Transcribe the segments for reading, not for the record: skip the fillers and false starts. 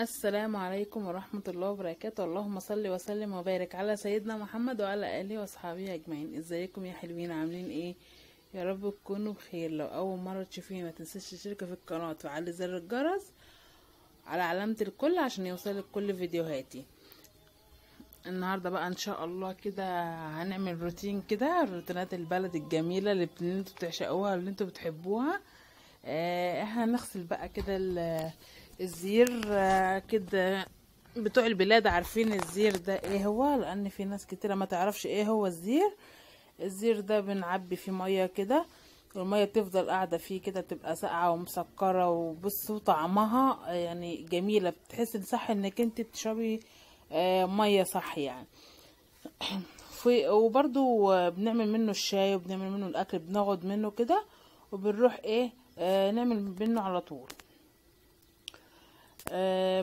السلام عليكم ورحمة الله وبركاته. اللهم صل وسلم وبارك على سيدنا محمد وعلى آله وصحبه أجمعين. ازيكم يا حلوين؟ عاملين ايه؟ يا رب تكونوا بخير. لو أول مرة تشوفيني ما تنسيش تشتركي في القناة وتفعلي زر الجرس على علامة الكل عشان يوصلك كل فيديوهاتي. النهاردة بقى ان شاء الله كده هنعمل روتين كده، روتينات البلد الجميلة اللي انتوا بتعشقوها واللي انتوا بتحبوها. احنا هنغسل بقى كده الزير كده. بتوع البلاد عارفين الزير ده ايه هو، لان في ناس كتيرة ما تعرفش ايه هو الزير. الزير ده بنعبي فيه مية كده، والمية تفضل قاعدة فيه كده، تبقى ساقعة ومسكرة، وبصوا طعمها يعني جميلة، بتحس ان صح انك انت تشربي مية صح يعني. وبرضو بنعمل منه الشاي وبنعمل منه الاكل، بناخد منه كده وبنروح ايه نعمل منه على طول.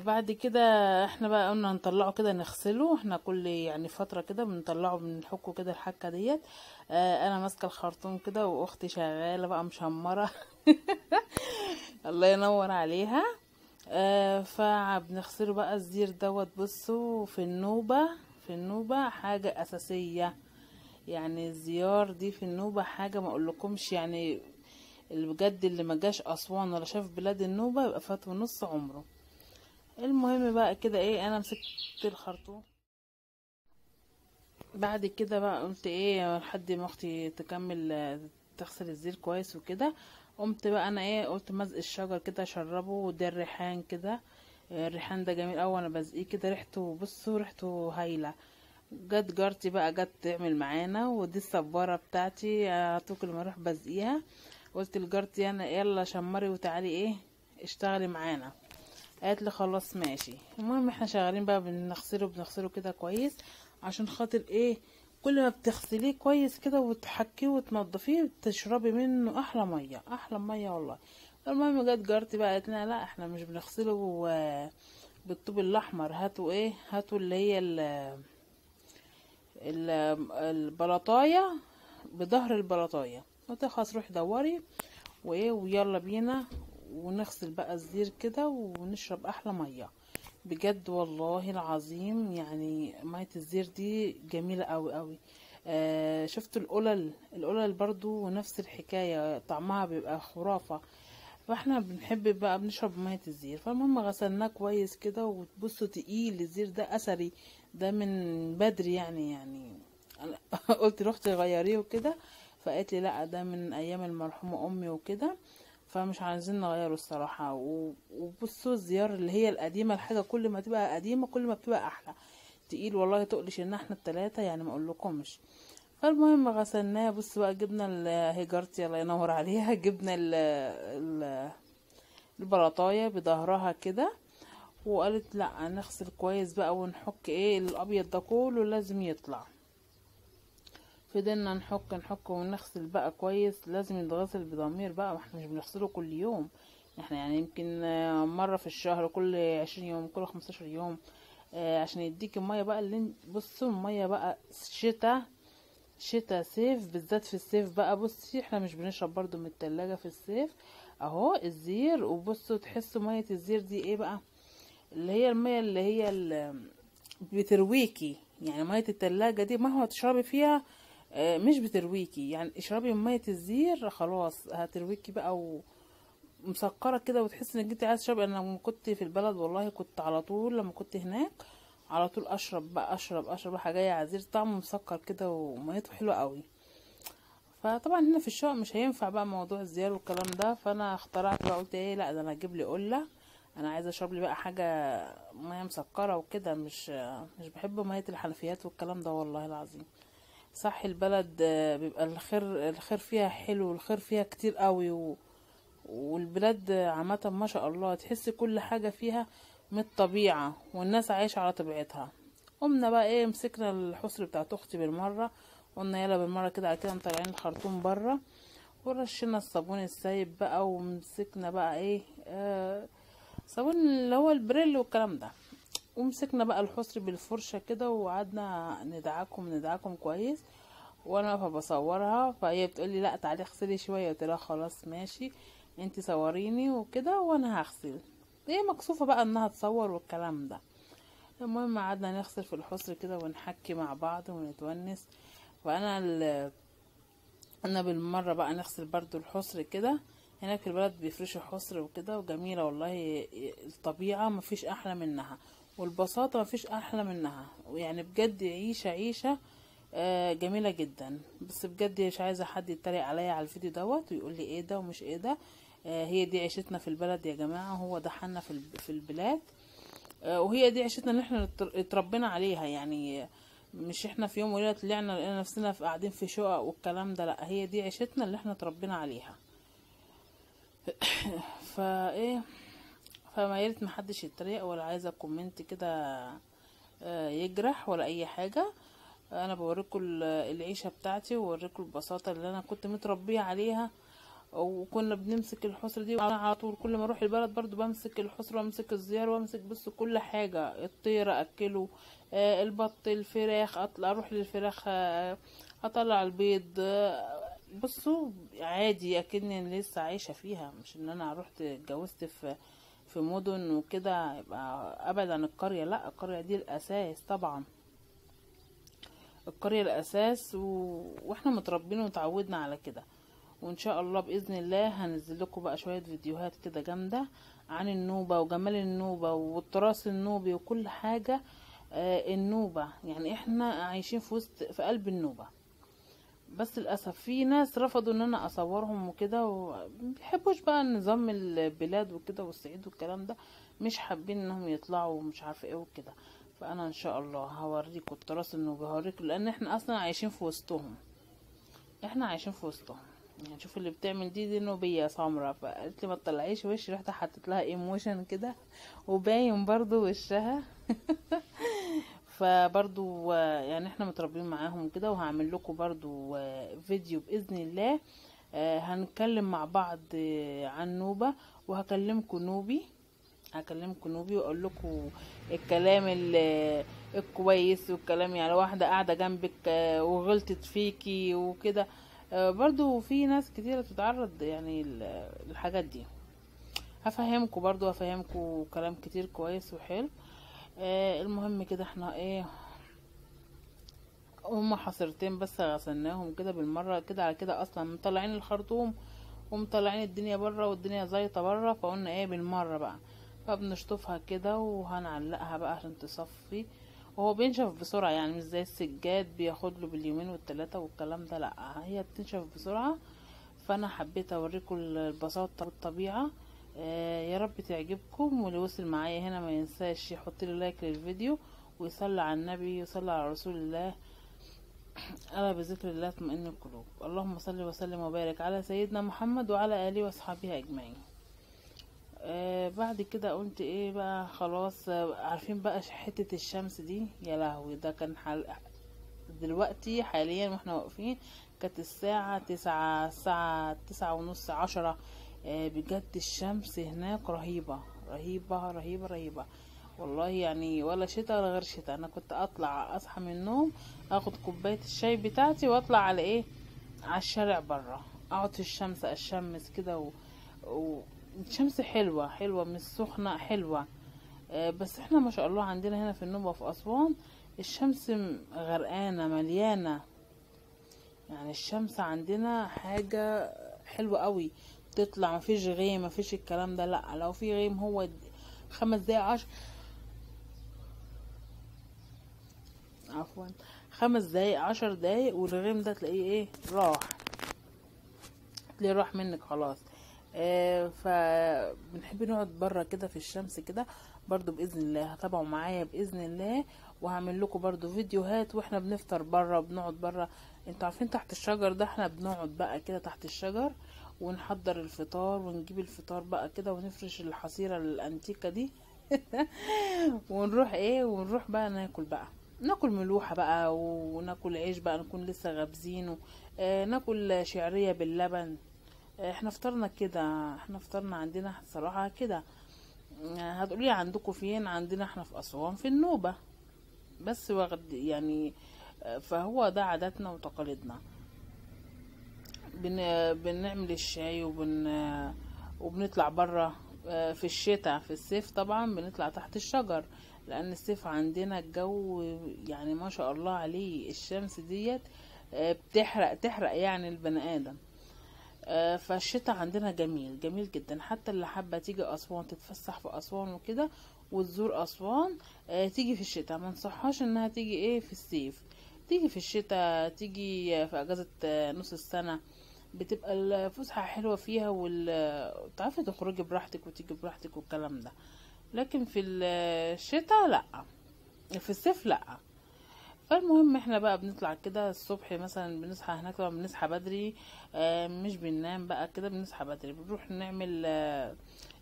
بعد كده احنا بقى قلنا نطلعه كده نغسله، احنا كل يعني فترة كده بنطلعه بنحكه كده الحكة ديت. انا ماسكة الخرطوم كده واختي شغالة بقى مشمرة الله ينور عليها. فبنغسله بقى الزير دوت. بصوا في النوبة حاجة اساسية، يعني الزيار دي في النوبة حاجة ما اقولكمش يعني. اللي بجد اللي ما جاش اسوان ولا شاف بلاد النوبة يبقى فات نص عمره. المهم بقى كده ايه، انا مسكت الخرطوم. بعد كده بقى قلت ايه لحد ما اختي تكمل تغسل الزير كويس وكده. قمت بقى انا ايه، قلت مزق الشجر كده اشربه، وده الريحان كده. الريحان ده جميل اوي، انا بزقيه كده ريحته، بصوا ريحته هايله. جت جارتي بقى جت تعمل معانا، ودي الصباره بتاعتي كل ما اروح بزقيها. قلت لجارتي انا يلا شمري وتعالي ايه اشتغلي معانا. قالت لي خلاص ماشي. المهم احنا شغالين بقى بنغسله كده كويس، عشان خاطر ايه، كل ما بتغسليه كويس كده وتحكيه وتنضفيه تشربي منه احلى ميه، احلى ميه والله. المهم جت جارتي بقى قالت لنا لا احنا مش بنغسله بالطوب الاحمر، هاتوا ايه، هاتوا اللي هي البلاطايه، بظهر البلاطايه. قلت خلاص روحي دوري وايه ويلا بينا، ونغسل بقى الزير كده ونشرب احلى ميه. بجد والله العظيم يعني ميه الزير دي جميله قوي قوي. شفت القلل برضو نفس الحكايه، طعمها بيبقى خرافه. فاحنا بنحب بقى بنشرب ميه الزير. فالمهم غسلناه كويس كده، وتبصوا تقيل الزير ده اثري، ده من بدري يعني أنا قلت لاختي غيريه وكده، فقالت لي لا ده من ايام المرحومه امي وكده، فمش عايزين نغيره الصراحه. وبصوا الزيار اللي هي القديمه، الحاجه كل ما تبقى قديمه كل ما بتبقى احلى. تقيل والله، تقلش ان احنا التلاتة يعني ما اقولكمش. فالمهم غسلناه. بص بقى جبنا هي جارتي الله ينور عليها، جبنا البلاطايه بظهرها كده، وقالت لا نغسل كويس بقى ونحك ايه الابيض ده كله لازم يطلع. فضلنا نحك ونغسل بقى كويس، لازم يتغسل بضمير بقى، واحنا مش بنغسله كل يوم. احنا يعني يمكن مرة في الشهر، كل 20 يوم، كل 15 يوم. عشان يديك المية بقى اللي بصوا المية بقى شتا صيف، بالذات في الصيف بقى. بصي احنا مش بنشرب برضو من التلاجة في الصيف اهو الزير. وبصوا تحسوا مية الزير دي ايه بقى، اللي هي المية اللي هي بترويكي. يعني مية التلاجة دي مهما تشربي فيها مش بترويكي، يعني اشربي من مية الزير خلاص هترويكي بقى ومسكرة كده، وتحسي انك انت عايزة تشربي. انا لما كنت في البلد والله كنت على طول، لما كنت هناك على طول اشرب بقى اشرب رايحة جاية عزير، طعمه مسكر كده وميته حلوة قوي. فطبعا هنا في الشقق مش هينفع بقى موضوع الزيار والكلام ده، فانا اخترعت بقى قلت ايه لا ده انا اجيب لي قله. انا عايزه اشرب لي بقى حاجه ميه مسكره وكده، مش بحب ميه الحنفيات والكلام ده والله العظيم. صح البلد بيبقى الخير فيها حلو، الخير فيها كتير قوي والبلاد عامه ما شاء الله تحس كل حاجه فيها من الطبيعه، والناس عايشه على طبيعتها. قمنا بقى ايه مسكنا الحصر بتاعت اختي بالمره، قلنا يلا بالمره كده على كده مطلعين الخرطوم بره، ورشينا الصابون السايب بقى، ومسكنا بقى ايه صابون اللي هو البريل والكلام ده. ومسكنا بقى الحصر بالفرشه كده، وقعدنا ندعكم كويس. وانا واقفه بصورها، فهي بتقولي لا تعالي اغسلي شويه، قلت لها خلاص ماشي انتي صوريني وكده وانا هغسل. هي مكسوفة بقى انها تصور والكلام ده. المهم قعدنا نغسل في الحصر كده ونحكي مع بعض ونتونس. انا بالمرة بقى نغسل برضو الحصر كده. هناك في البلد بيفرشوا حصر وكده، وجميلة والله. الطبيعة مفيش احلى منها، والبساطة مفيش احلى منها، يعني بجد عيشة جميلة جدا. بس بجد مش عايزة حد يتريق عليا على الفيديو دوت ويقول لي ايه ده ومش ايه ده. هي دي عيشتنا في البلد يا جماعة، هو ده حالنا في البلاد. وهي دي عيشتنا اللي احنا اتربينا عليها. يعني مش احنا في يوم وليلة طلعنا لقينا نفسنا قاعدين في شقق والكلام ده، لا، هي دي عيشتنا اللي احنا اتربينا عليها. فايه، فما ياريت محدش يتريق ولا عايزة كومنت كده يجرح ولا اي حاجة. انا بوريكم العيشة بتاعتي، ووريكم البساطة اللي انا كنت متربية عليها. وكنا بنمسك الحصر دي على طول، كل ما اروح البلد برضو بمسك الحصر وامسك الزيار وامسك بص كل حاجة. الطير اكله، البط، الفراخ، اروح للفراخ اطلع البيض. بصوا عادي اكني لسه عايشة فيها، مش ان انا رحت اتجوزت في مدن وكده يبقى ابعد عن القرية. لا، القرية دي الاساس طبعا، القرية الاساس واحنا متربين وتعودنا على كده. وان شاء الله باذن الله هنزل لكم بقى شويه فيديوهات كده جامده عن النوبه وجمال النوبه والتراث النوبي وكل حاجه. النوبه يعني احنا عايشين في قلب النوبه. بس للاسف في ناس رفضوا ان انا اصورهم وكده، ومبيحبوش بقى نظام البلاد وكده والصعيد والكلام ده، مش حابين انهم يطلعوا ومش عارفه ايه وكده. فانا ان شاء الله هوريكم التراث النوبي، هوريكم، لان احنا اصلا عايشين في وسطهم. يعني شوف اللي بتعمل دي نوبية سمرة. فقالت لي ما تطلعيش وشي، رحت حطيت لها ايموشن كده وباين برضو وشها. فبرضو يعني احنا متربين معاهم كده. وهعمل لكم برضو فيديو بإذن الله هنتكلم مع بعض عن نوبة، وهكلمكم نوبي. واقول لكم الكلام الكويس والكلام، يعني واحدة قاعدة جنبك وغلطت فيكي وكده. برضو في ناس كتيرة بتتعرض يعني الحاجات دي. هفهمكم كلام كتير كويس وحلو. المهم كده احنا ايه، هما حصرتين بس غسلناهم كده بالمرة كده على كده. اصلا مطلعين الخرطوم ومطلعين الدنيا برا، والدنيا زيطة برا، فقلنا ايه بالمرة بقى. فبنشطفها كده وهنعلقها بقى عشان تصفي. وهو بينشف بسرعة، يعني مش زي السجاد بياخد له باليومين والتلاتة والكلام ده، لا، هي بتنشف بسرعة. فانا حبيت اوريكم البساطة والطبيعة. يا رب تعجبكم. واللي وصل معايا هنا ما ينساش يحط لي لايك للفيديو، ويصلي على النبي ويصلي على رسول الله. ألا بذكر الله تطمئن القلوب. اللهم صل وسلم وبارك على سيدنا محمد وعلى آله وأصحابه أجمعين. بعد كده قلت ايه بقى، خلاص. عارفين بقى حتة الشمس دي، يا لهوي، ده كان دلوقتي حاليا واحنا واقفين كانت الساعة 9، الساعة 9:30، 10. بجد الشمس هناك رهيبة رهيبة رهيبة رهيبة والله. يعني ولا شتاء ولا غير شتاء. انا كنت اطلع اصحى من النوم، اخد كوباية الشاي بتاعتي واطلع على ايه، على الشارع برا، اقعد في الشمس اشمس كده الشمس حلوة حلوة، مش سخنة، حلوة. بس احنا ما شاء الله عندنا هنا في النوبة في أسوان الشمس غرقانة مليانة. يعني الشمس عندنا حاجة حلوة قوي، تطلع مفيش غيم مفيش الكلام ده. لا، لو في غيم هو 5 دقايق 10، عفوا 5 دقايق 10 دقايق، والغيم ده تلاقيه ايه، راح منك خلاص. فبنحب نقعد برا كده في الشمس كده. برضو باذن الله هتابعوا معايا باذن الله، وهعمل لكم برضو فيديوهات واحنا بنفطر برا، بنقعد برا. انتوا عارفين تحت الشجر ده احنا بنقعد بقى كده تحت الشجر ونحضر الفطار، ونجيب الفطار بقى كده ونفرش الحصيرة الانتيكة دي. ونروح بقى ناكل ملوحة بقى، وناكل عيش بقى نكون لسه غابزينه. ناكل شعرية باللبن. احنا فطرنا عندنا صراحة كده. هتقولي عندكم فين؟ عندنا احنا في أسوان في النوبة بس، واخد يعني. فهو ده عاداتنا وتقاليدنا. بنعمل الشاي وبنطلع برا في الشتاء. في الصيف طبعا بنطلع تحت الشجر، لان الصيف عندنا الجو يعني ما شاء الله عليه، الشمس ديت تحرق يعني البني ادم. فالشتاء عندنا جميل جميل جدا. حتى اللي حابة تيجي أسوان تتفسح في أسوان وكده وتزور أسوان، تيجي في الشتاء. ما نصحهاش انها تيجي في الصيف، تيجي في الشتاء، تيجي في اجازة نص السنة. بتبقى الفسحة حلوة فيها، تعرفي تخرجي براحتك وتيجي براحتك والكلام ده. لكن في الشتاء لا، في الصيف لا. فالمهم احنا بقى بنطلع كده الصبح، مثلا بنصحى هناك طبعا، بنصحى بدري، مش بننام بقى كده، بنصحى بدري، بنروح نعمل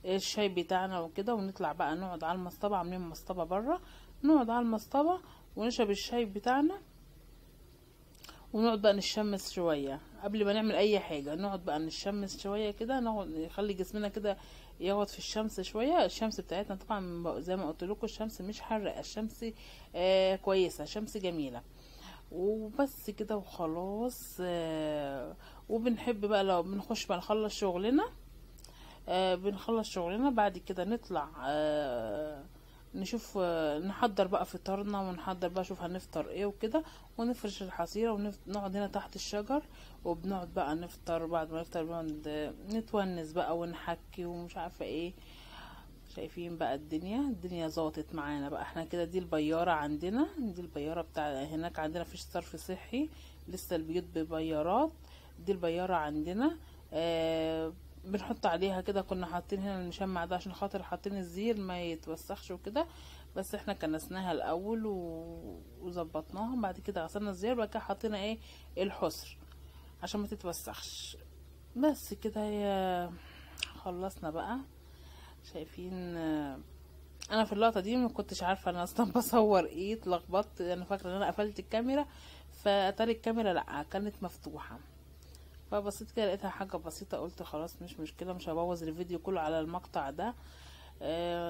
الشاي بتاعنا وكده، ونطلع بقى نقعد على المصطبة. عاملين مصطبة برا، نقعد على المصطبة ونشرب الشاي بتاعنا، ونقعد بقى نشمس شوية قبل ما نعمل اي حاجة. نقعد بقى نشمس شوية كده، نقعد نخلي جسمنا كده يقعد في الشمس شوية. الشمس بتاعتنا طبعا زي ما قلت لكم، الشمس مش حرقة، الشمس كويسة، شمس جميلة. وبس كده وخلاص. وبنحب بقى لو بنخش بقى نخلص شغلنا، بنخلص شغلنا بعد كده نطلع نشوف، نحضر بقى فطارنا، ونحضر بقى شوف هنفطر ايه وكده، ونفرش الحصيرة ونقعد هنا تحت الشجر، وبنقعد بقى نفطر. بعد ما نفطر بنقعد نتونس بقى ونحكي ومش عارفة ايه. شايفين بقى الدنيا ظبطت معانا بقى. احنا كده دي البيارة عندنا، دي البيارة بتاع هناك. عندنا فيش صرف صحي لسه، البيوت ببيارات. دي البيارة عندنا. بنحط عليها كده، كنا حاطين هنا المشمع ده عشان خاطر حاطين الزير ما يتوسخش وكده، بس احنا كنسناها الاول وظبطناها. بعد كده غسلنا الزير، بعد كده حطينا الحصر عشان ما تتوسخش. بس كده هي خلصنا بقى. شايفين انا في اللقطه دي ما كنتش عارفه انا اصلا بصور اتلخبطت. انا فاكره ان انا قفلت الكاميرا، فاتاري الكاميرا لا كانت مفتوحه. فبصيت كده لقيتها حاجه بسيطه، قلت خلاص مش مشكله، مش هبوظ الفيديو كله على المقطع ده.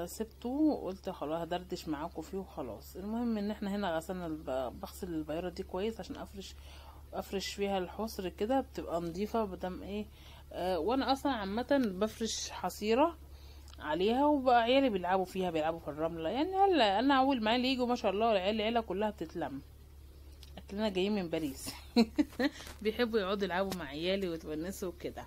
سبته وقلت خلاص هدردش معاكم فيه وخلاص. المهم ان احنا هنا غسلنا بغسل البياره دي كويس عشان افرش فيها الحصر كده، بتبقى نظيفه بدم وانا اصلا عامه بفرش حصيره عليها، وبقى عيالي بيلعبوا فيها، بيلعبوا في الرمله. يعني هلا انا اول ما عيالي يجوا ما شاء الله العيله كلها بتتلم، اكلنا جايين من باريس. بيحبوا يقعدوا يلعبوا مع عيالي ويتونسوا وكده.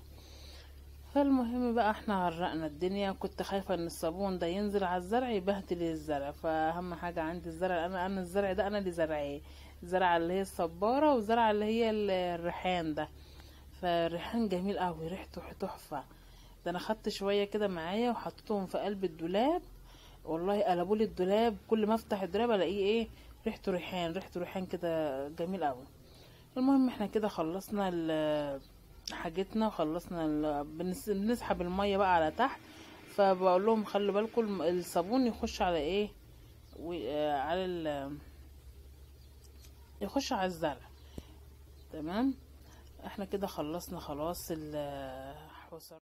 فالمهم بقى احنا غرقنا الدنيا. كنت خايفه ان الصابون ده ينزل على الزرع يبهدل الزرع، فاهم حاجه عندي الزرع، انا الزرع ده انا اللي زرعاه، الزرعه اللي هي الصباره والزرعه اللي هي الريحان ده. فالريحان جميل قوي، ريحته تحفه. ده انا خدت شويه كده معايا وحطيتهم في قلب الدولاب، والله قلبوا لي الدولاب. كل ما افتح الدولاب الاقيه ريحته ريحان كده جميل قوي. المهم احنا كده خلصنا حاجتنا، وخلصنا بنسحب الميه بقى على تحت. فبقول لهم خلوا بالكم الصابون يخش على على يخش على الزرع. تمام. احنا كده خلصنا خلاص الحصر.